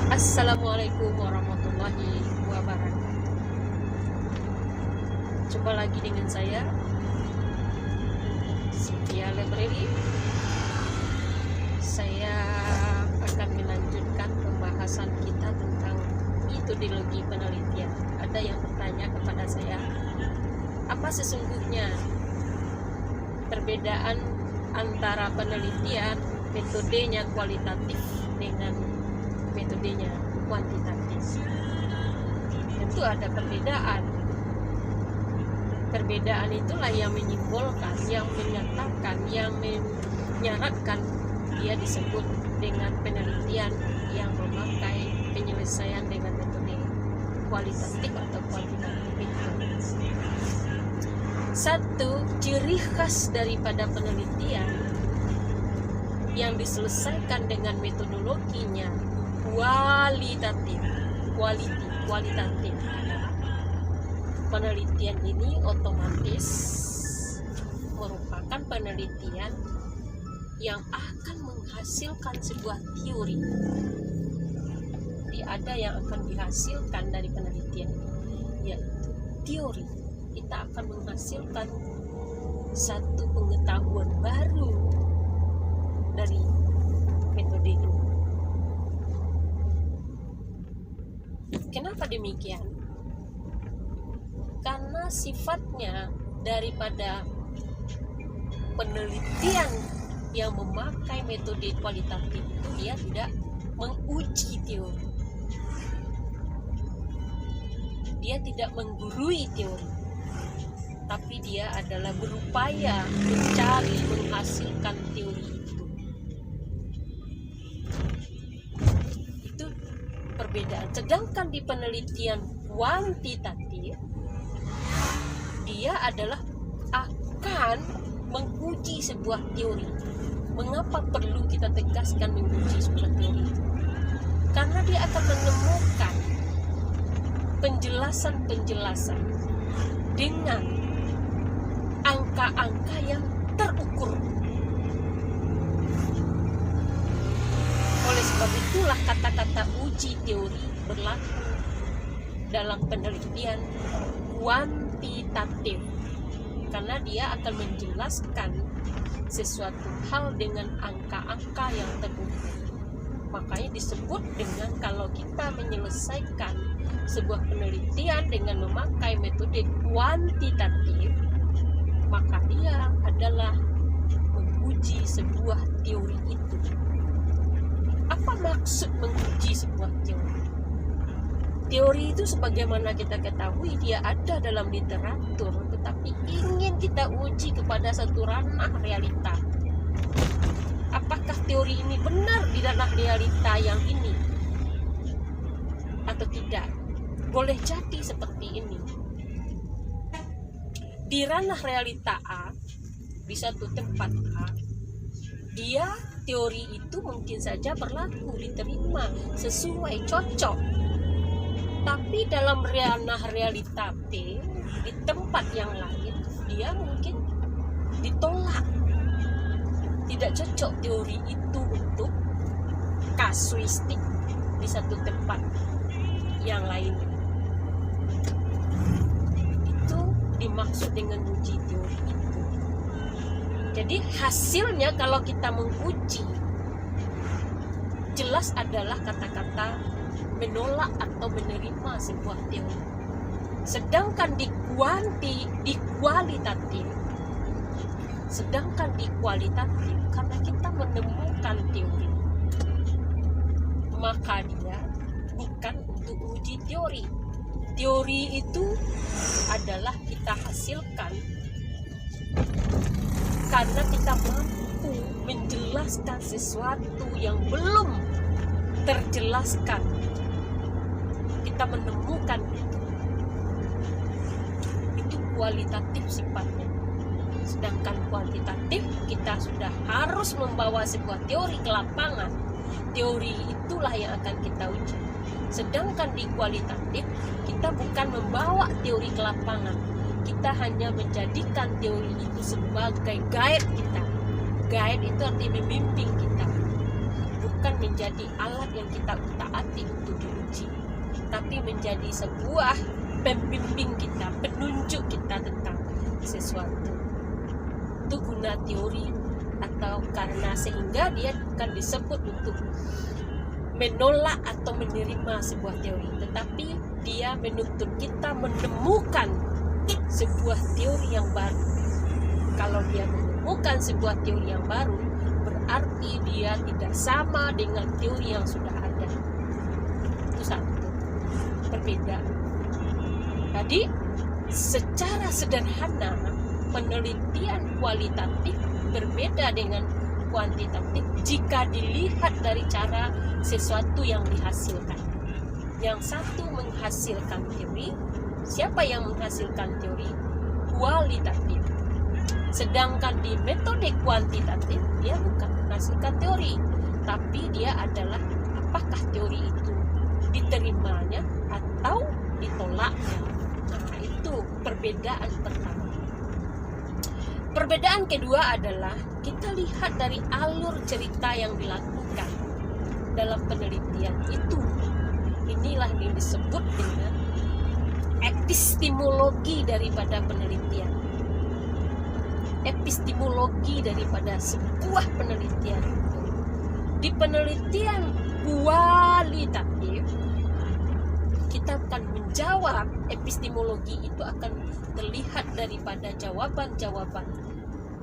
Assalamualaikum warahmatullahi wabarakatuh. Jumpa lagi dengan saya, Cynthia Library. Saya akan melanjutkan pembahasan kita tentang metodologi penelitian. Ada yang bertanya kepada saya, apa sesungguhnya perbedaan antara penelitian metodenya kualitatif dengan metodenya kuantitatif? Tentu ada perbedaan. Perbedaan itulah yang menyimbolkan, yang menyatakan, yang menyarankan dia disebut dengan penelitian yang memakai penyelesaian dengan metode kualitatif atau kuantitatif. Satu ciri khas daripada penelitian yang diselesaikan dengan metodologinya kualitatif. Penelitian ini otomatis merupakan penelitian yang akan menghasilkan sebuah teori. Ada yang akan dihasilkan dari penelitian ini, yaitu teori. Kita akan menghasilkan satu pengetahuan baru dari metode ini. Kenapa demikian? Karena sifatnya daripada penelitian yang memakai metode kualitatif itu, dia tidak menguji teori, dia tidak menggurui teori, tapi dia adalah berupaya mencari, menghasilkan teori itu. Itu perbedaan. Sedangkan di penelitian kuantitatif, dia adalah akan menguji sebuah teori. Mengapa perlu kita tegaskan menguji sebuah teori? Karena dia akan menemukan penjelasan-penjelasan dengan angka-angka yang terukur. Oleh sebab itulah kata-kata uji teori berlaku dalam penelitian kuantitatif, karena dia akan menjelaskan sesuatu hal dengan angka-angka yang terukur. Makanya disebut dengan, kalau kita menyelesaikan sebuah penelitian dengan memakai metode kuantitatif, maka dia adalah menguji sebuah teori itu. Apa maksud menguji sebuah teori? Teori itu sebagaimana kita ketahui dia ada dalam literatur, tetapi ingin kita uji kepada satu ranah realita. Apakah teori ini benar di dalam realita yang ini atau tidak? Boleh jadi seperti ini. Di ranah realita A, di satu tempat A, dia teori itu mungkin saja berlaku, diterima, sesuai, cocok. Tapi dalam ranah realita B, di tempat yang lain, dia mungkin ditolak. Tidak cocok teori itu untuk kasuistik di satu tempat yang lain. Itu dimaksud dengan uji teori itu. Jadi hasilnya kalau kita menguji, jelas adalah kata-kata menolak atau menerima sebuah teori. Sedangkan di kualitatif, karena kita menemukan teori, maka dia bukan untuk uji teori. Teori itu adalah kita hasilkan karena kita mampu menjelaskan sesuatu yang belum terjelaskan. Kita menemukan itu kualitatif sifatnya. Sedangkan kuantitatif, kita sudah harus membawa sebuah teori ke lapangan. Teori itulah yang akan kita uji. Sedangkan di kualitatif, kita bukan membawa teori ke lapangan, kita hanya menjadikan teori itu sebagai guide kita. Guide itu artinya membimbing kita, bukan menjadi alat yang kita utak-atik untuk diuji, tapi menjadi sebuah pembimbing kita, penunjuk kita tentang sesuatu. Itu guna teori, atau karena sehingga dia bukan disebut untuk menolak atau menerima sebuah teori, tetapi dia menuntut kita menemukan sebuah teori yang baru. Kalau dia menemukan sebuah teori yang baru, berarti dia tidak sama dengan teori yang sudah ada. Itu satu perbedaan. Jadi secara sederhana, penelitian kualitatif berbeda dengan kuantitatif jika dilihat dari cara sesuatu yang dihasilkan. Yang satu menghasilkan teori. Siapa yang menghasilkan teori? Kualitatif. Sedangkan di metode kuantitatif, dia bukan menghasilkan teori, tapi dia adalah apakah teori itu diterimanya atau ditolaknya. Nah, itu perbedaan pertama. Perbedaan kedua adalah kita lihat dari alur cerita yang dilakukan dalam penelitian itu. Inilah yang disebut dengan epistemologi daripada penelitian. Epistemologi daripada sebuah penelitian. Di penelitian kualitatif, kita akan menjawab, epistemologi itu akan terlihat daripada jawaban-jawaban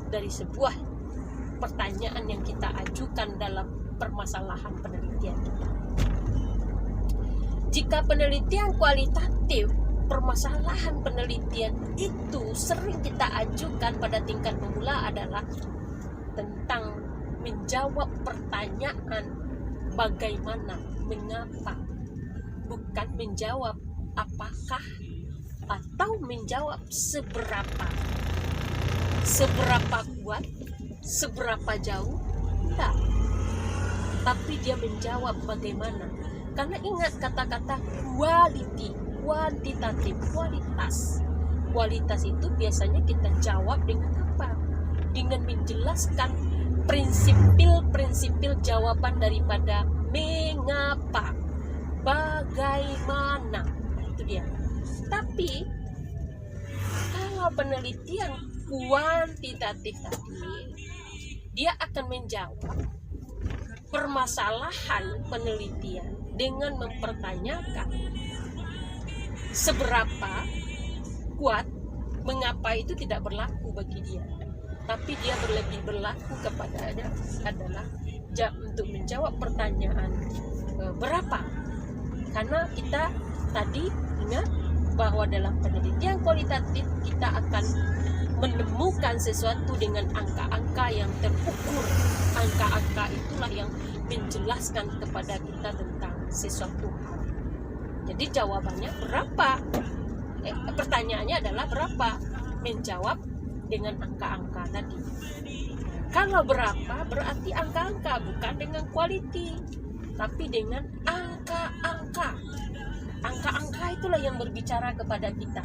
dari sebuah pertanyaan yang kita ajukan dalam permasalahan penelitian kita. Jika penelitian kualitatif, permasalahan penelitian itu sering kita ajukan pada tingkat pemula adalah tentang menjawab pertanyaan bagaimana, mengapa, bukan menjawab apakah atau menjawab seberapa kuat, seberapa jauh, tidak. Tapi dia menjawab bagaimana. Karena ingat kata-kata quality, kuantitatif, kualitas. Kualitas itu biasanya kita jawab dengan apa? Dengan menjelaskan prinsipil jawaban daripada mengapa, bagaimana. Itu dia. Tapi kalau penelitian kuantitatif tadi, dia akan menjawab permasalahan penelitian dengan mempertanyakan seberapa kuat, mengapa itu tidak berlaku bagi dia, tapi dia lebih berlaku kepada adalah untuk menjawab pertanyaan berapa. Karena kita tadi ingat bahwa dalam penelitian kualitatif kita akan menemukan sesuatu dengan angka-angka yang terukur. Angka-angka itulah yang menjelaskan kepada kita tentang sesuatu hal. Jadi jawabannya berapa? Pertanyaannya adalah berapa? Menjawab dengan angka-angka tadi. Kalau berapa berarti angka-angka, bukan dengan quality, tapi dengan angka-angka. Angka-angka itulah yang berbicara kepada kita.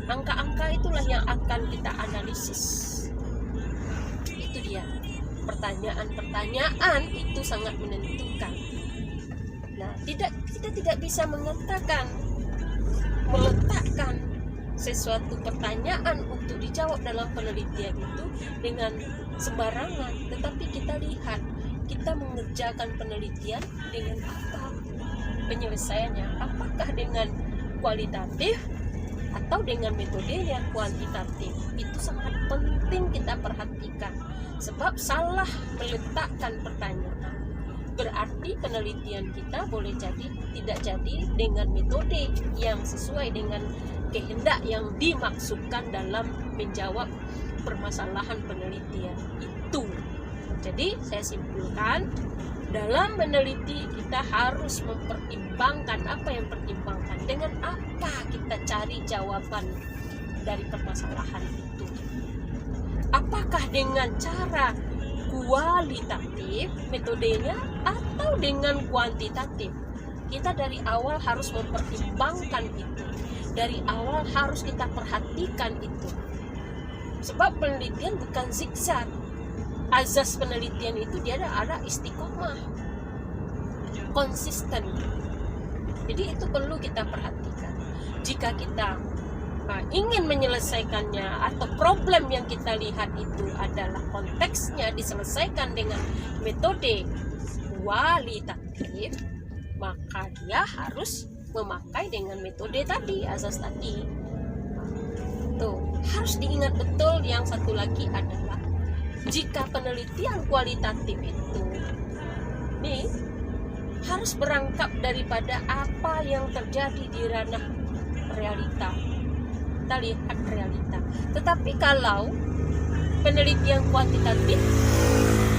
Angka-angka itulah yang akan kita analisis. Itu dia. Pertanyaan-pertanyaan itu sangat menentukan. Nah, kita tidak bisa meletakkan sesuatu pertanyaan untuk dijawab dalam penelitian itu dengan sembarangan. Tetapi kita lihat, kita mengerjakan penelitian dengan apa penyelesaiannya. Apakah dengan kualitatif atau dengan metodenya kuantitatif. Itu sangat penting kita perhatikan. Sebab salah meletakkan pertanyaan, berarti penelitian kita boleh jadi tidak jadi dengan metode yang sesuai dengan kehendak yang dimaksudkan dalam menjawab permasalahan penelitian itu. Jadi saya simpulkan, dalam meneliti kita harus mempertimbangkan apa yang pertimbangkan, dengan apa kita cari jawaban dari permasalahan itu. Apakah dengan cara kualitatif metodenya atau dengan kuantitatif? Kita dari awal harus mempertimbangkan itu. Dari awal harus kita perhatikan itu. Sebab penelitian bukan zigzag. Azas penelitian itu dia ada istiqomah. konsisten. Jadi itu perlu kita perhatikan. Jika kita ingin menyelesaikannya atau problem yang kita lihat itu adalah konteksnya diselesaikan dengan metode kualitatif, maka dia harus memakai dengan metode tadi, asas tadi. Tuh, harus diingat betul. Yang satu lagi adalah jika penelitian kualitatif itu nih harus berangkat daripada apa yang terjadi di ranah realita. Kita lihat realita. Tetapi kalau penelitian kuantitatif,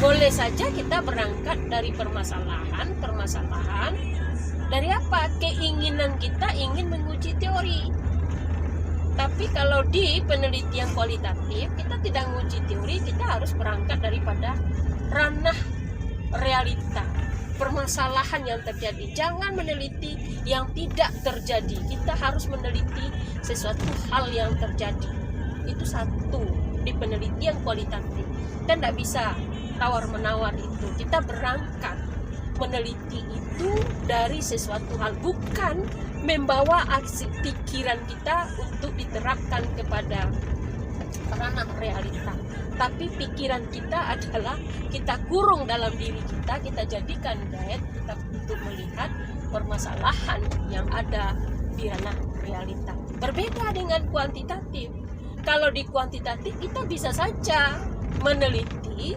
boleh saja kita berangkat dari permasalahan. Dari apa? Keinginan kita ingin menguji teori. Tapi kalau di penelitian kualitatif, kita tidak menguji teori, kita harus berangkat daripada ranah realita, permasalahan yang terjadi. Jangan meneliti yang tidak terjadi. Kita harus meneliti sesuatu hal yang terjadi. Itu satu di penelitian kualitatif. Kita tidak bisa tawar-menawar itu. Kita berangkat meneliti itu dari sesuatu hal, bukan membawa aksi pikiran kita untuk diterapkan kepada ranah realita. Tapi pikiran kita adalah kita kurung dalam diri kita, kita jadikan guide kita untuk melihat permasalahan yang ada di ranah realita. Berbeda dengan kuantitatif. Kalau di kuantitatif kita bisa saja meneliti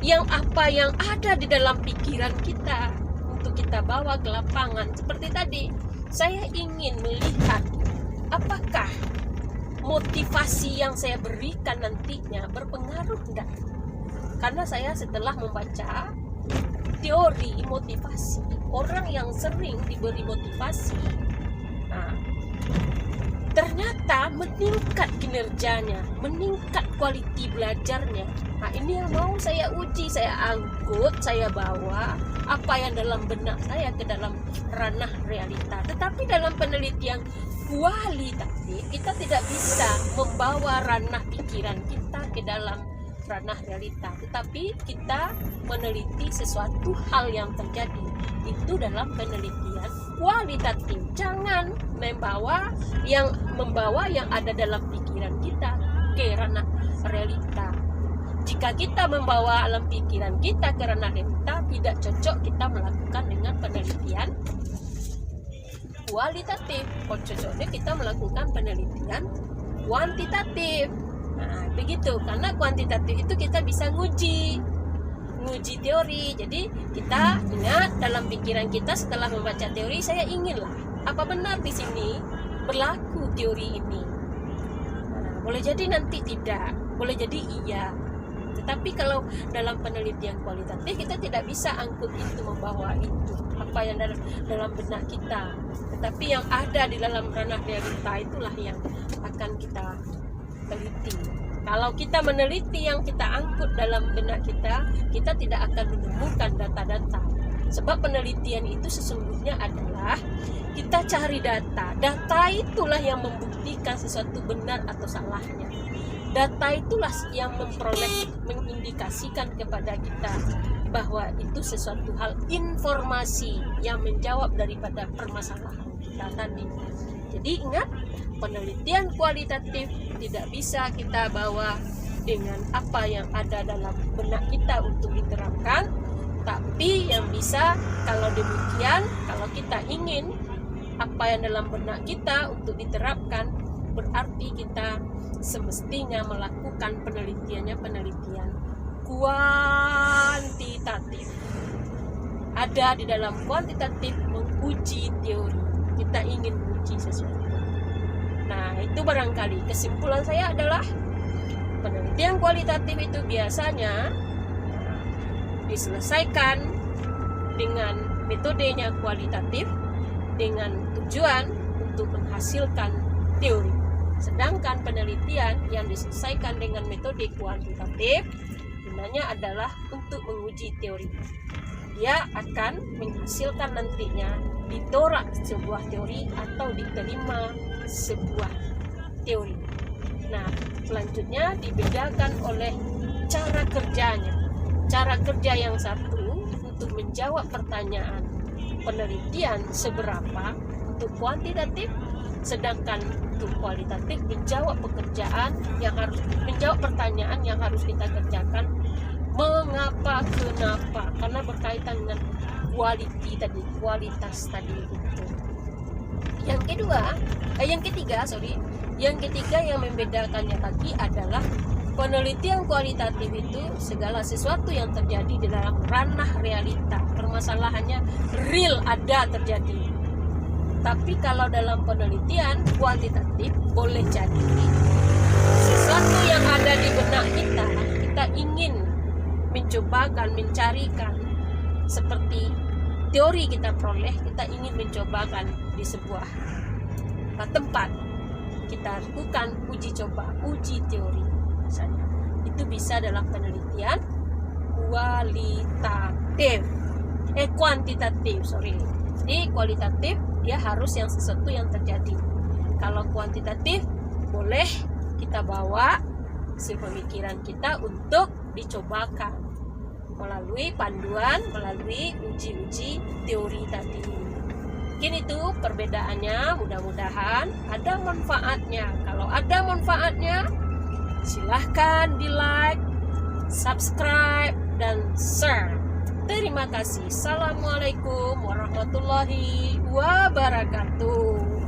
yang apa yang ada di dalam pikiran kita untuk kita bawa ke lapangan. Seperti tadi, saya ingin melihat apakah motivasi yang saya berikan nantinya berpengaruh enggak. Karena saya setelah membaca teori motivasi, orang yang sering diberi motivasi, ternyata meningkat kinerjanya, meningkat kualiti belajarnya. Nah, ini yang mau saya uji, saya angkut, saya bawa apa yang dalam benak saya ke dalam ranah realita. Tetapi dalam penelitian kualitatif, kita tidak bisa membawa ranah pikiran kita ke dalam ranah realita. Tetapi kita meneliti sesuatu hal yang terjadi. Itu dalam penelitian kualitatif. Jangan membawa yang ada dalam pikiran kita ke ranah realita. Jika kita membawa dalam pikiran kita ke ranah realita, tidak cocok kita melakukan dengan penelitian kualitatif. Cocoknya kita melakukan penelitian kuantitatif. Nah, begitu. Karena kuantitatif itu kita bisa nguji teori. Jadi kita ingat dalam pikiran kita setelah membaca teori, saya inginlah apa benar di sini berlaku teori ini. Nah, boleh jadi nanti tidak, boleh jadi iya. Tetapi kalau dalam penelitian kualitatif kita tidak bisa angkut itu, membawa itu apa yang dalam benak kita. Tetapi yang ada di dalam ranah realita itulah yang akan kita teliti. Kalau kita meneliti yang kita angkut dalam benak kita, kita tidak akan menemukan data-data. Sebab penelitian itu sesungguhnya adalah kita cari data. Data itulah yang membuktikan sesuatu benar atau salahnya. Data itulah yang mengindikasikan kepada kita bahwa itu sesuatu hal, informasi yang menjawab daripada permasalahan kita tadi. Jadi ingat, penelitian kualitatif tidak bisa kita bawa dengan apa yang ada dalam benak kita untuk diterapkan. Tapi yang bisa, kalau demikian, kalau kita ingin apa yang dalam benak kita untuk diterapkan, berarti kita semestinya melakukan penelitian kuantitatif. Ada di dalam kuantitatif menguji teori. Kita ingin menguji sesuatu. Nah, itu barangkali kesimpulan saya adalah penelitian kualitatif itu biasanya diselesaikan dengan metodenya kualitatif dengan tujuan untuk menghasilkan teori. Sedangkan penelitian yang diselesaikan dengan metode kuantitatif gunanya adalah untuk menguji teori. Dia akan menghasilkan nantinya ditolak sebuah teori atau diterima sebuah teori. Nah, selanjutnya dibedakan oleh cara kerjanya. Cara kerja yang satu untuk menjawab pertanyaan penelitian seberapa untuk kuantitatif, sedangkan untuk kualitatif menjawab pertanyaan yang harus kita kerjakan. Mengapa, kenapa? Karena berkaitan dengan kualitas tadi itu. Yang ketiga yang membedakannya lagi adalah penelitian kualitatif itu segala sesuatu yang terjadi di dalam ranah realita. Permasalahannya real, ada terjadi. Tapi kalau dalam penelitian kuantitatif boleh jadi sesuatu yang ada di benak kita ingin mencarikan seperti teori kita peroleh, kita ingin mencobakan di sebuah tempat, kita lakukan uji teori misalnya. Itu bisa dalam penelitian kuantitatif. Jadi kualitatif dia harus yang sesuatu yang terjadi. Kalau kuantitatif boleh kita bawa hasil pemikiran kita untuk dicobakan melalui panduan, melalui uji teori tadi. Mungkin itu perbedaannya, mudah-mudahan ada manfaatnya. Kalau ada manfaatnya, silahkan di like, subscribe, dan share. Terima kasih. Assalamualaikum warahmatullahi wabarakatuh.